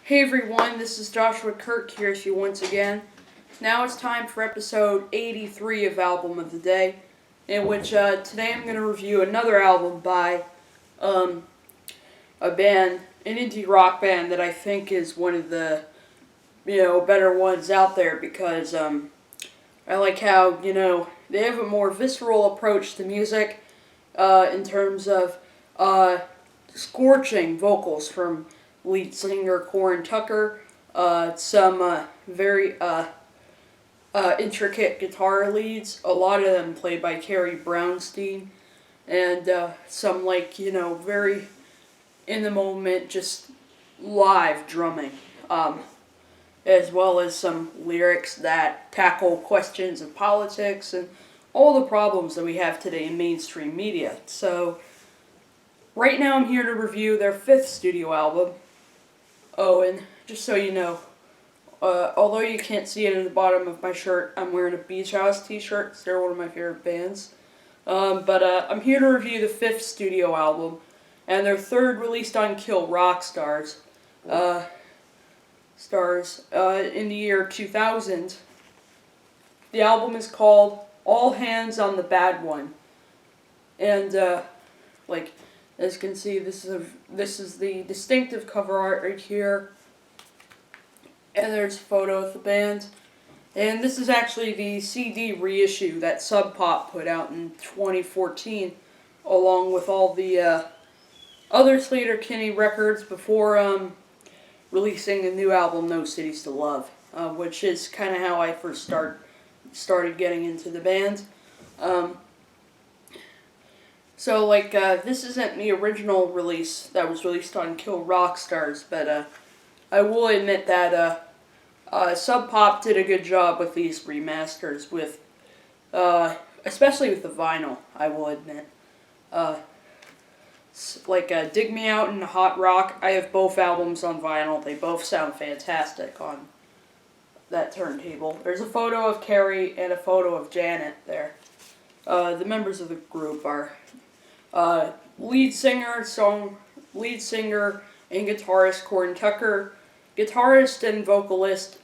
Hey everyone, this is Joshua Kirk here with you once again. Now it's time for episode 83 of Album of the Day, in which today I'm going to review another album by a band, an indie rock band that I think is one of the better ones out there because I like how they have a more visceral approach to music in terms of scorching vocals from lead singer Corin Tucker, some very intricate guitar leads, a lot of them played by Carrie Brownstein, and some very in the moment, just live drumming, as well as some lyrics that tackle questions of politics and all the problems that we have today in mainstream media. So, right now I'm here to review their 5th studio album. Oh, and just so you know, although you can't see it in the bottom of my shirt, I'm wearing a Beach House t-shirt. They're one of my favorite bands. But I'm here to review the 5th studio album, and their 3rd released on Kill Rock Stars. In the year 2000. The album is called All Hands on the Bad One. And, as you can see, this is the distinctive cover art right here. And there's a photo of the band. And this is actually the CD reissue that Sub Pop put out in 2014, along with all the other Sleater-Kinney records before releasing a new album, No Cities to Love, which is kind of how I first started getting into the band. This isn't the original release that was released on Kill Rock Stars, but I will admit that Sub Pop did a good job with these remasters, with especially with the vinyl, I will admit. Dig Me Out and Hot Rock, I have both albums on vinyl. They both sound fantastic on that turntable. There's a photo of Carrie and a photo of Janet there. The members of the group are lead singer and guitarist Corin Tucker, guitarist and vocalist,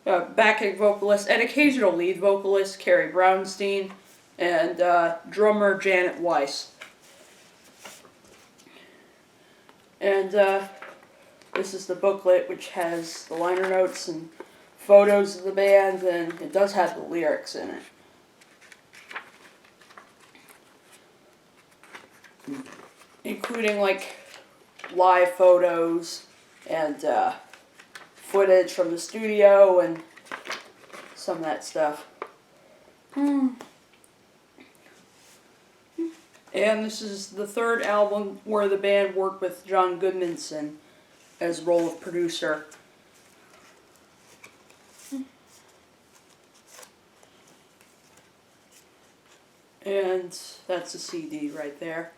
backing vocalist, and occasional lead vocalist Carrie Brownstein, and drummer Janet Weiss. And this is the booklet, which has the liner notes and photos of the band, and it does have the lyrics in it. Including live photos and footage from the studio and some of that stuff. And this is the 3rd album where the band worked with John Goodmanson as role of producer. And that's a CD right there.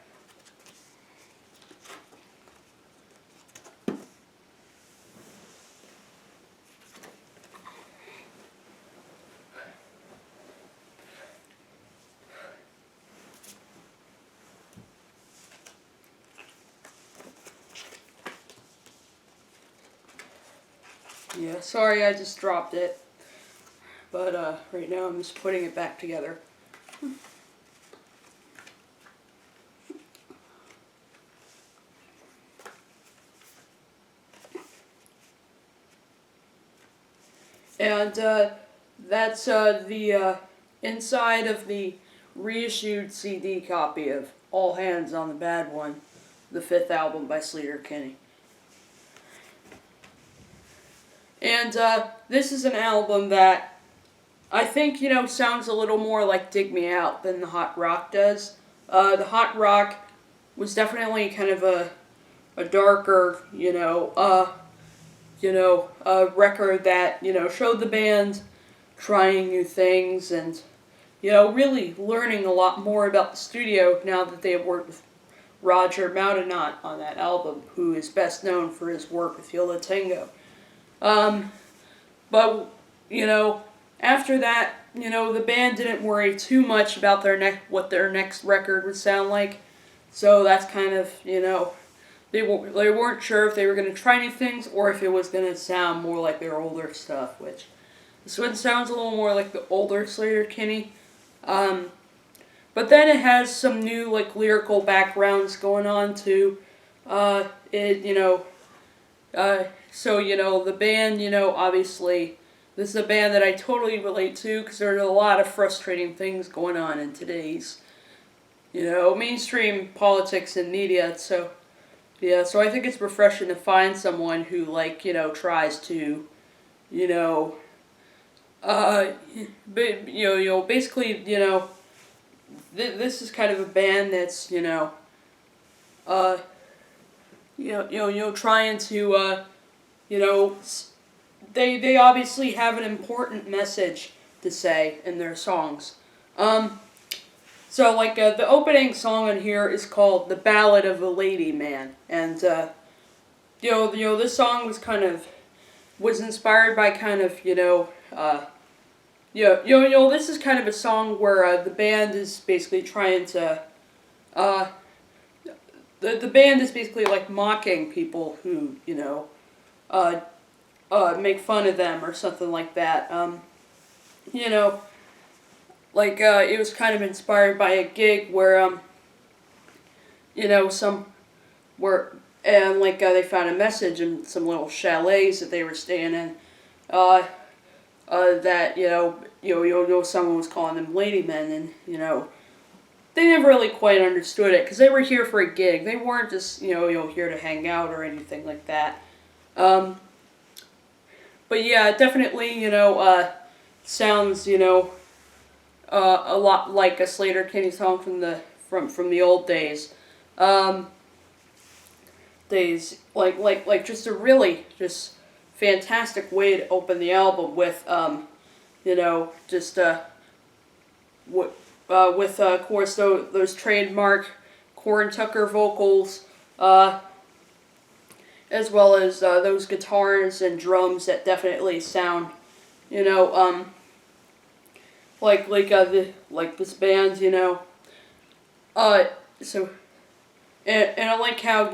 Yeah, sorry I just dropped it, but right now I'm just putting it back together. And that's the inside of the reissued CD copy of All Hands on the Bad One, the 5th album by Sleater-Kinney. And this is an album that I think, sounds a little more like Dig Me Out than the Hot Rock does. The Hot Rock was definitely kind of a darker, record that, showed the band trying new things and, really learning a lot more about the studio now that they have worked with Roger Moutonat on that album, who is best known for his work with Yo La Tengo. But, after that, the band didn't worry too much about what their next record would sound like. So that's kind of, they weren't sure if they were going to try new things or if it was going to sound more like their older stuff, which this one sounds a little more like the older Sleater-Kinney. But then it has some new like lyrical backgrounds going on too. So the band, obviously this is a band that I totally relate to because there's a lot of frustrating things going on in today's mainstream politics and media. So yeah, so I think it's refreshing to find someone who tries to basically this is kind of a band that's trying to they obviously have an important message to say in their songs. So the opening song on here is called "The Ballad of the Ladyman," and this song was inspired by this is kind of a song where the band is basically trying to the band is basically like mocking people who make fun of them or something like that. It was kind of inspired by a gig where they found a message in some little chalets that they were staying in. That someone was calling them Ladymen, and they never really quite understood it because they were here for a gig. They weren't just here to hang out or anything like that. But yeah, it definitely sounds a lot like a Sleater-Kinney song from the old days. Just a really just fantastic way to open the album with of course those trademark Corn Tucker vocals, as well as those guitars and drums that definitely sound this band, so and I like how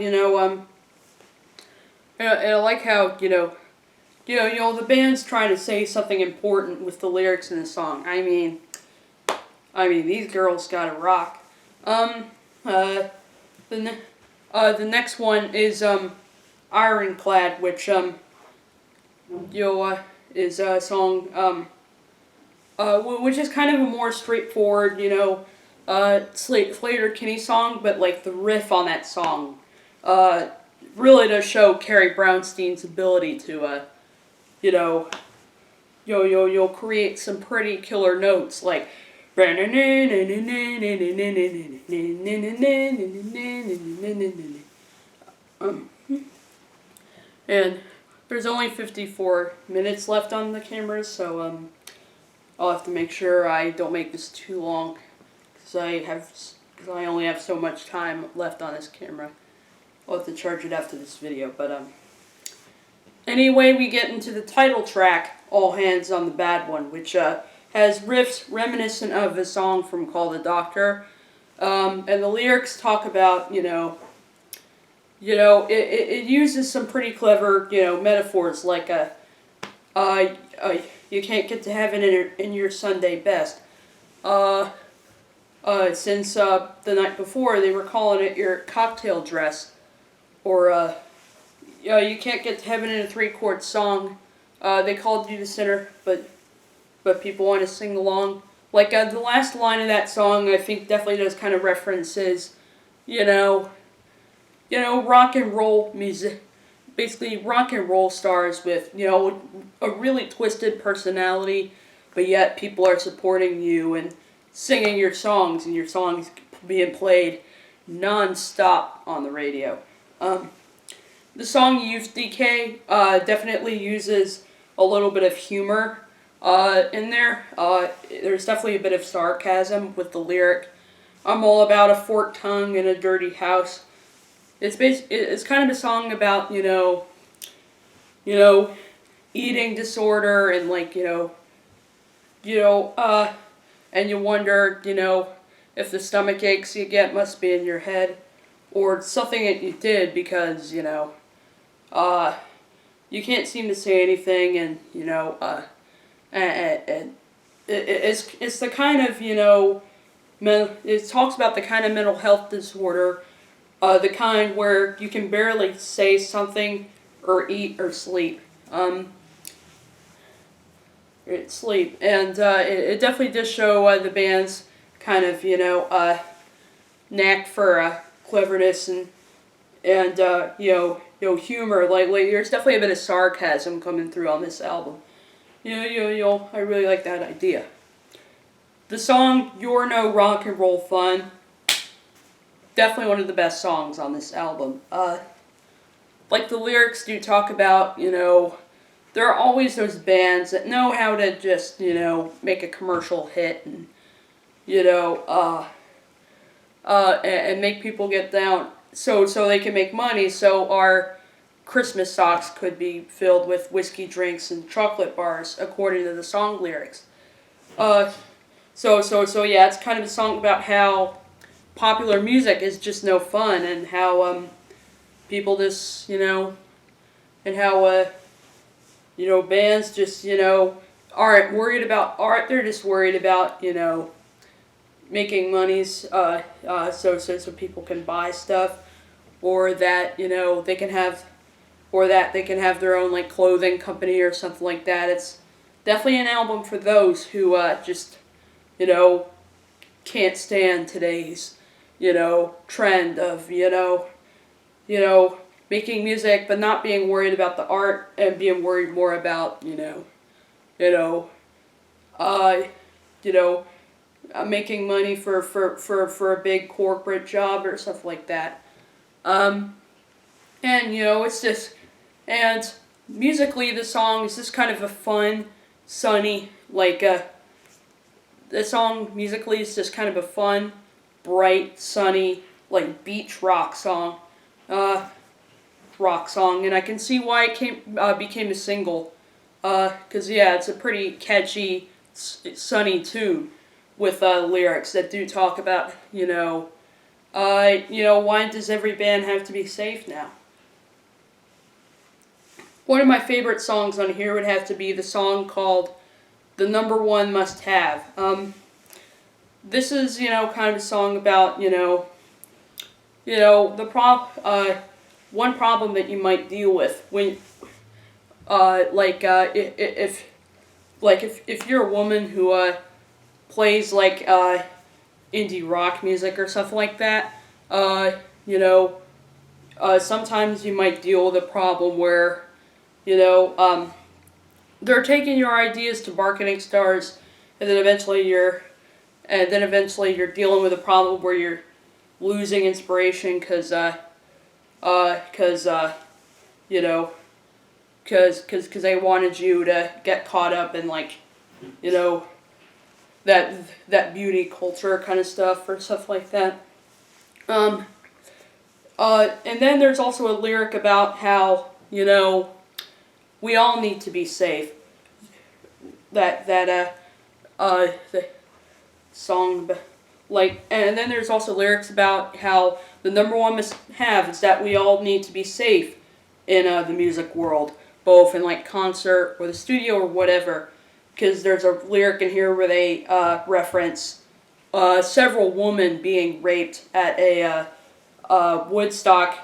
the band's trying to say something important with the lyrics in the song. I mean these girls gotta rock. The next one is Ironclad, which is a song which is kind of a more straightforward Sleater-Kinney song, but the riff on that song really does show Carrie Brownstein's ability to you'll create some pretty killer notes like and there's only 54 minutes left on the camera, so I'll have to make sure I don't make this too long because I only have so much time left on this camera. I'll have to charge it after this video, but anyway, we get into the title track, All Hands on the Bad One, which has riffs reminiscent of a song from Call the Doctor, and the lyrics talk about it uses some pretty clever metaphors like you can't get to heaven in your Sunday best. Since the night before they were calling it your cocktail dress, or you can't get to heaven in a 3-chord song. They called you the sinner, but people want to sing along. The last line of that song, I think definitely does kind of references, rock and roll music. Basically, rock and roll stars with, a really twisted personality, but yet people are supporting you and singing your songs, and your songs being played non-stop on the radio. The song Youth Decay definitely uses a little bit of humor in there. There's definitely a bit of sarcasm with the lyric, I'm all about a forked tongue and a dirty house. It's kind of a song about, eating disorder and and you wonder, if the stomach aches you get must be in your head. or something that you did because, you can't seem to say anything, and, and it's the kind of, it talks about the kind of mental health disorder, the kind where you can barely say something or eat or sleep. And it definitely does show the band's kind of, knack for cleverness and humor. Like there's definitely a bit of sarcasm coming through on this album. I really like that idea. The song "You're No Rock and Roll Fun," definitely one of the best songs on this album. Like the lyrics do talk about, there are always those bands that know how to just, make a commercial hit and, and make people get down so they can make money, so our Christmas socks could be filled with whiskey drinks and chocolate bars, according to the song lyrics. So yeah, it's kind of a song about how popular music is just no fun, and how people just, and how bands just, aren't worried about art. They're just worried about, making monies, so people can buy stuff, or that, they can have, their own, like, clothing company or something like that. It's definitely an album for those who, just, can't stand today's, trend of, making music but not being worried about the art, and being worried more about, making money for a big corporate job or stuff like that. And, it's just, and musically the song is just kind of a fun, sunny, like, the song musically is just kind of a fun, bright, sunny, like, beach rock song. And I can see why it became a single. Because, yeah, it's a pretty catchy, sunny tune with lyrics that do talk about, why does every band have to be safe now? One of my favorite songs on here would have to be the song called "The Number One Must Have." This is, kind of a song about, one problem that you might deal with when, if you're a woman who plays like indie rock music or something like that, sometimes you might deal with a problem where, they're taking your ideas to marketing stars, and then eventually you're dealing with a problem where you're losing inspiration because they wanted you to get caught up in, like, that beauty culture kind of stuff or stuff like that. And then there's also a lyric about how, we all need to be safe. The song, like, and then there's also lyrics about how the number one must have is that we all need to be safe in the music world, both in, like, concert or the studio or whatever. Because there's a lyric in here where they reference several women being raped at a Woodstock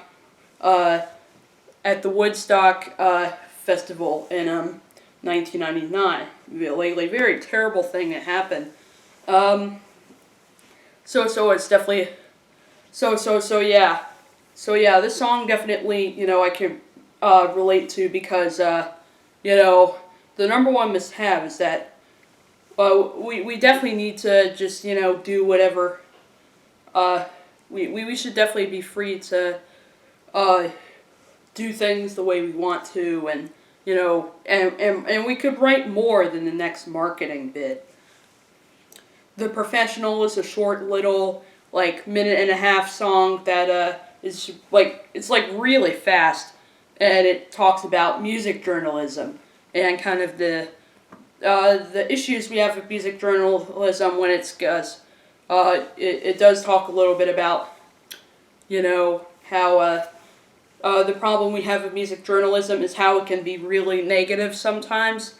festival in 1999. Like, very terrible thing that happened. So it's definitely yeah. So yeah, this song definitely, I can relate to, because the number one must have is that we definitely need to just, do whatever. We should definitely be free to do things the way we want to, and and we could write more than the next marketing bid. The Professional is a short little, like, minute and a half song that is, like, it's, like, really fast, and it talks about music journalism and kind of the issues we have with music journalism when it does talk a little bit about how the problem we have with music journalism is how it can be really negative sometimes.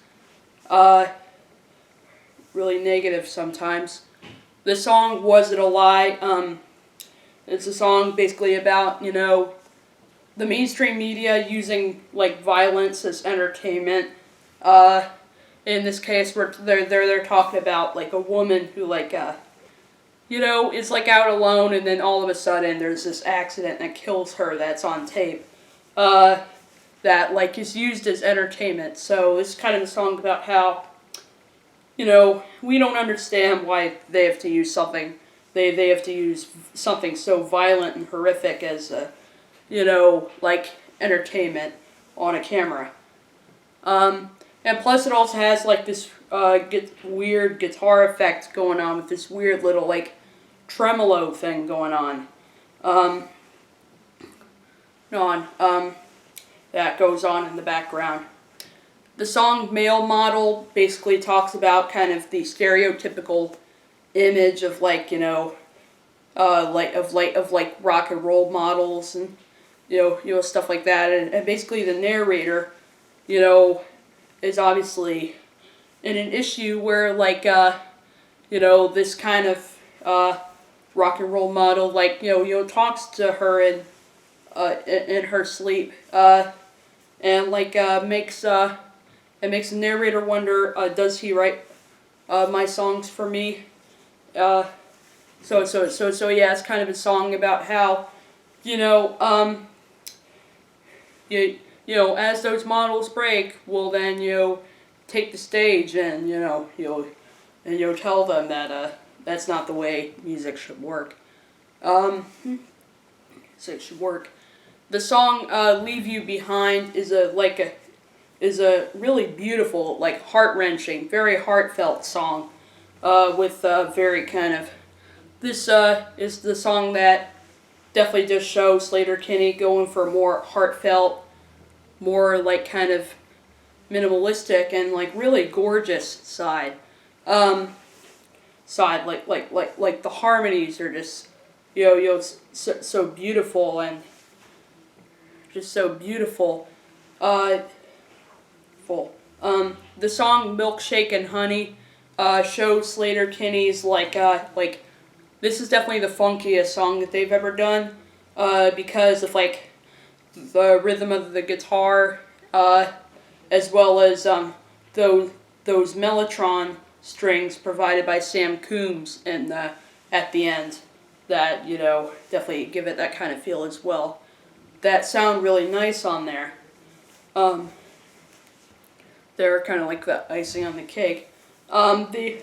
Really negative sometimes. The song Was It a Lie? It's a song basically about, the mainstream media using like violence as entertainment. In this case, where they're talking about like a woman who is like out alone, and then all of a sudden there's this accident that kills her that's on tape. That like is used as entertainment. So it's kind of a song about how, we don't understand why they have to use something. They have to use something so violent and horrific as like entertainment on a camera. And plus it also has like this weird guitar effect going on with this weird little like tremolo thing going on. That goes on in the background. The song Male Model basically talks about kind of the stereotypical image of like, like rock and roll models and stuff like that, and basically the narrator, is obviously in an issue where like this kind of rock and roll model like talks to her in her sleep, and like makes the narrator wonder, does he write my songs for me? So yeah, it's kind of a song about how as those models break, we'll then take the stage and you'll tell them that that's not the way music should work. It should work. The song "Leave You Behind" is a really beautiful, like heart-wrenching, very heartfelt song, with very kind of, this is the song that definitely does show Sleater-Kinney going for a more heartfelt, more like kind of minimalistic and like really gorgeous side. Like the harmonies are just so beautiful, and just so beautiful. The song "Milkshake and Honey" shows Sleater-Kinney's like this is definitely the funkiest song that they've ever done, because of like the rhythm of the guitar, as well as those mellotron strings provided by Sam Coombs at the end, that definitely give it that kind of feel as well. That sound really nice on there. They're kind of like the icing on the cake. The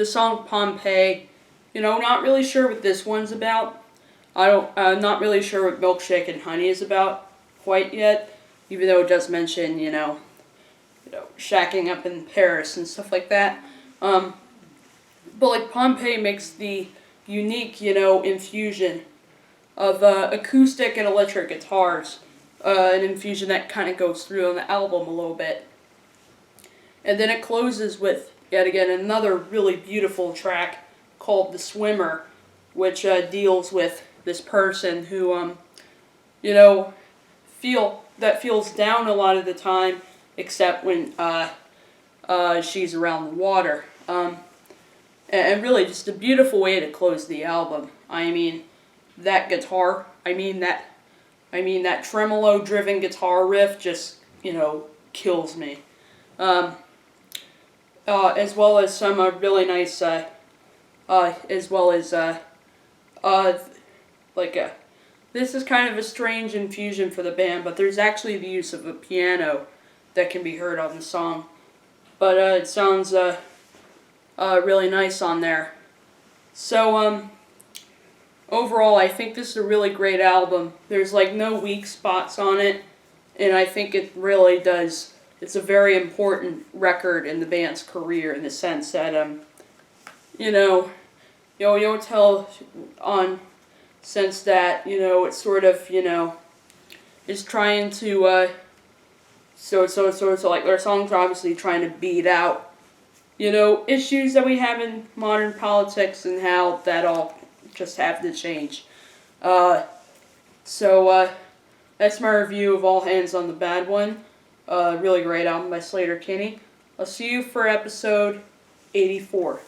song "Pompeii," not really sure what this one's about. I'm not really sure what "Milkshake and Honey" is about quite yet, even though it does mention, shacking up in Paris and stuff like that. But like Pompeii makes the unique, infusion of acoustic and electric guitars, an infusion that kind of goes through on the album a little bit. And then it closes with, yet again, another really beautiful track called "The Swimmer," which deals with this person who, feels down a lot of the time, except when she's around the water. And really just a beautiful way to close the album. I mean, that guitar, that tremolo-driven guitar riff just, kills me. As well as some really nice, as well as, this is kind of a strange infusion for the band, but there's actually the use of a piano that can be heard on the song. But it sounds really nice on there. So, overall, I think this is a really great album. There's like no weak spots on it, and I think it really does. It's a very important record in the band's career, in the sense that you'll tell on sense that it's sort of is trying to so like their songs are obviously trying to beat out issues that we have in modern politics and how that all just have to change. So that's my review of All Hands on the Bad One. Really great album by Sleater-Kinney. I'll see you for episode 84.